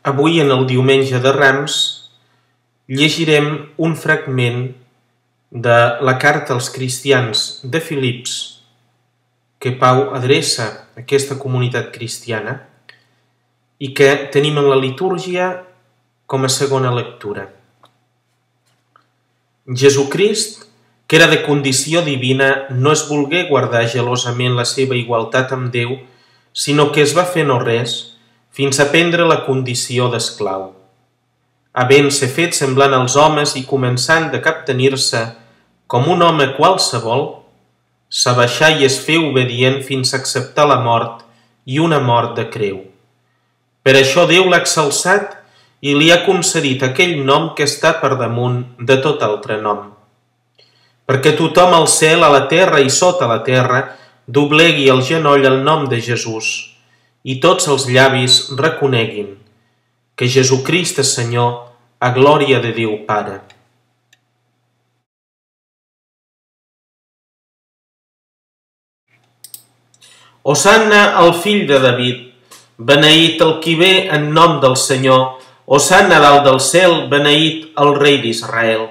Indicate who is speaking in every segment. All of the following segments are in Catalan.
Speaker 1: Avui, en el Diumenge de Rams, llegirem un fragment de la carta als cristians de Filips que Pau adreça a aquesta comunitat cristiana i que tenim en la litúrgia com a segona lectura. Jesucrist, que era de condició divina, no es volgué guardar gelosament la seva igualtat amb Déu, sinó que es va fer no res fins a prendre la condició d'esclau. Havent-se fet semblant als homes i començant de captenir-se com un home qualsevol, s'abaixà i es fé obedient fins a acceptar la mort i una mort de creu. Per això Déu l'ha exalçat i li ha concedit aquell nom que està per damunt de tot altre nom. Perquè tothom al cel, a la terra i sota la terra doblegui el genoll al nom de Jesús i tots els llavis reconeguin que Jesucrist és Senyor, a glòria de Déu Pare. Hosanna al fill de David, beneït el qui ve en nom del Senyor, Hosanna dalt del cel, beneït el rei d'Israel.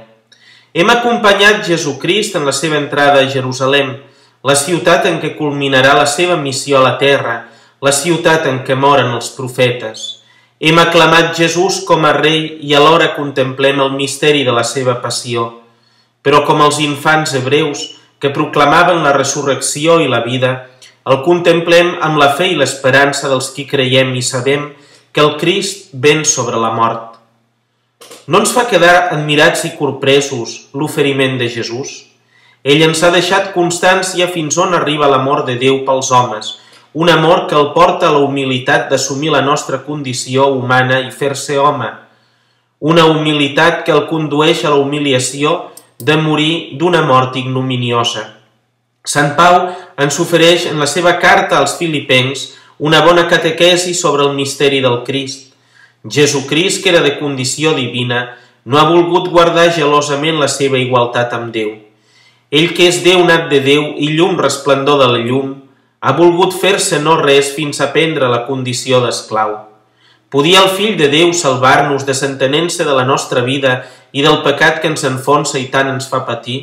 Speaker 1: Hem acompanyat Jesucrist en la seva entrada a Jerusalem, la ciutat en què culminarà la seva missió a la terra, la ciutat en què moren els profetes. Hem aclamat Jesús com a rei i alhora contemplem el misteri de la seva passió. Però com els infants hebreus que proclamaven la resurrecció i la vida, el contemplem amb la fe i l'esperança dels qui creiem i sabem que el Crist ven sobre la mort. No ens fa quedar admirats i corpresos l'oferiment de Jesús? Ell ens ha deixat constància fins on arriba l'amor de Déu pels homes, un amor que el porta a la humilitat d'assumir la nostra condició humana i fer-se home, una humilitat que el condueix a la humiliació de morir d'una mort ignominiosa. Sant Pau ens ofereix en la seva carta als filipencs una bona catequesi sobre el misteri del Crist. Jesucrist, que era de condició divina, no ha volgut guardar gelosament la seva igualtat amb Déu. Ell, que és Déu nat de Déu i llum resplendor de la llum, ha volgut fer-se no res fins a prendre la condició d'esclau. Podia el Fill de Déu salvar-nos desentenent-se de la nostra vida i del pecat que ens enfonsa i tant ens fa patir?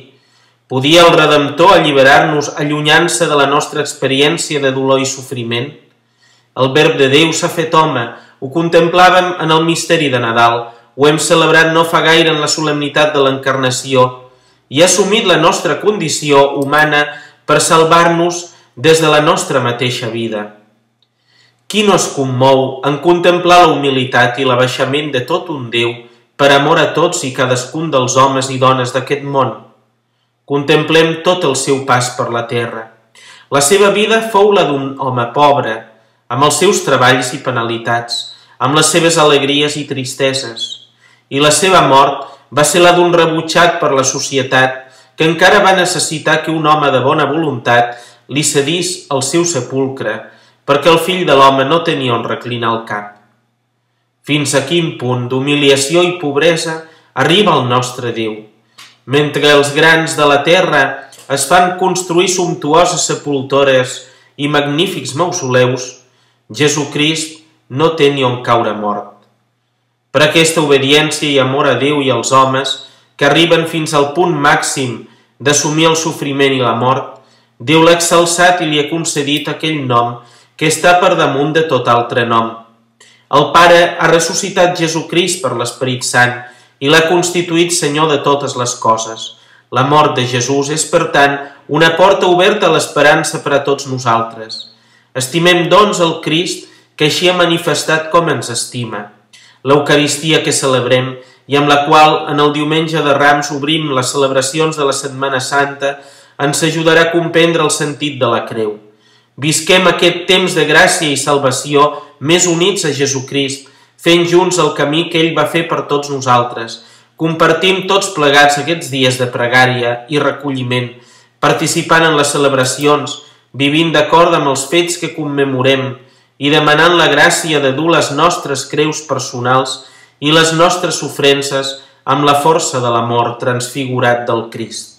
Speaker 1: Podia el Redemptor alliberar-nos allunyant-se de la nostra experiència de dolor i sofriment? El Verb de Déu s'ha fet home, ho contemplàvem en el misteri de Nadal, ho hem celebrat no fa gaire en la solemnitat de l'Encarnació, i ha assumit la nostra condició humana per salvar-nos des de la nostra mateixa vida. Qui no es commou en contemplar la humilitat i l'abaixament de tot un Déu per amor a tots i cadascun dels homes i dones d'aquest món? Contemplem tot el seu pas per la terra. La seva vida fou la d'un home pobre, amb els seus treballs i penalitats, amb les seves alegries i tristeses. I la seva mort va ser la d'un rebutjat per la societat que encara va necessitar que un home de bona voluntat li cedís el seu sepulcre, perquè el fill de l'home no tenia on reclinar el cap. Fins a quin punt d'humiliació i pobresa arriba el nostre Déu? Mentre els grans de la terra es fan construir sumptuoses sepultores i magnífics mausoleus, Jesucrist no té ni on caure mort. Per aquesta obediència i amor a Déu i als homes, que arriben fins al punt màxim d'assumir el sofriment i la mort, Déu l'ha exalçat i li ha concedit aquell nom que està per damunt de tot altre nom. El Pare ha ressuscitat Jesucrist per l'Esperit Sant i l'ha constituït Senyor de totes les coses. La mort de Jesús és, per tant, una porta oberta a l'esperança per a tots nosaltres. Estimem, doncs, el Crist, que així ha manifestat com ens estima. L'Eucaristia que celebrem i amb la qual en el Diumenge de Rams obrim les celebracions de la Setmana Santa ens ajudarà a comprendre el sentit de la creu. Visquem aquest temps de gràcia i salvació més units a Jesucrist, fent junts el camí que ell va fer per tots nosaltres. Compartim tots plegats aquests dies de pregària i recolliment, participant en les celebracions, vivint d'acord amb els fets que commemorem i demanant la gràcia de dur les nostres creus personals i les nostres sofrences amb la força de l'amor transfigurat del Crist.